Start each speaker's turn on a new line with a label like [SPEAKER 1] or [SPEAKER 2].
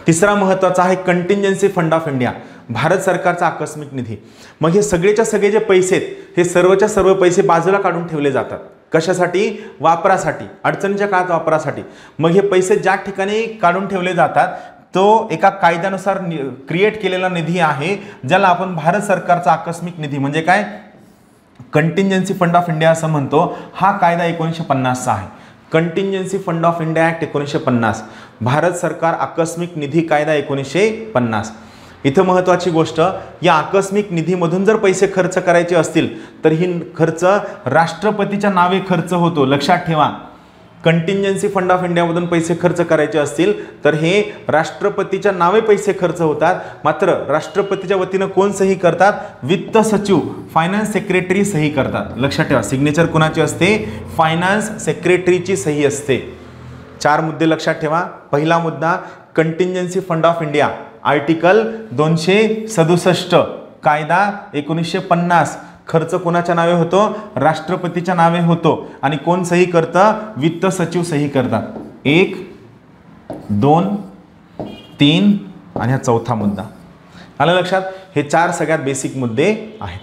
[SPEAKER 1] तिसरा महत्त्वाचा आहे contingency fund of India, Bharat सरकारचा आकस्मिक निधी. मग हे सगळेच्या सगळे जे पैसे आहेत, हे सर्वच्या सर्व पैसे बाजूला काढून ठेवले जातात. कशासाठी? वापरासाठी, अडचणीच्या काळात वापरासाठी. मग हे पैसे ज्या ठिकाणी काढून ठेवले जातात तो एका कायद्यानुसार क्रिएट केलेला निधी आहे, ज्याला आपण भारत सरकारचा आकस्मिक निधी म्हणजे काय, कंटिंजन्सी फंड ऑफ इंडिया असं म्हणतो. हा कायदा 1950चा आहे. Contingency fund of India act 1950, Bharat सरकार आकस्मिक निधी कायदा 1950. इथं महत्त्वाची गोष्ट, या आकस्मिक निधीमधून जर पैसे खर्च करायचे असतील तर ही खर्च राष्ट्रपतीच्या नावे खर्च होतो. लक्षात ठेवा, कंटिंजन्सी फंड ऑफ इंडियामधून पैसे खर्च करायचे असतील तर हे राष्ट्रपतीच्या नावे पैसे खर्च होतात. मात्र राष्ट्रपतीच्या वतीनं कोण सही करतात? वित्त सचिव, फायनान्स सेक्रेटरी सही करतात. लक्षात ठेवा, सिग्नेचर कोणाची असते? फायनान्स सेक्रेटरीची सही असते. 4 मुद्दे लक्षात ठेवा. पहिला मुद्दा, contingency fund of India article 267 कायदा 1950, खर्च कोणाच्या नावे होतो? राष्ट्रपतीच्या नावे होतो. आणि कोण सही करतं? वित्त सचिव सही करतात. 1, 2, 3 आणि हा चौथा मुद्दा. आलं लक्षात? हे 4 सगळ्यात बेसिक मुद्दे आहेत.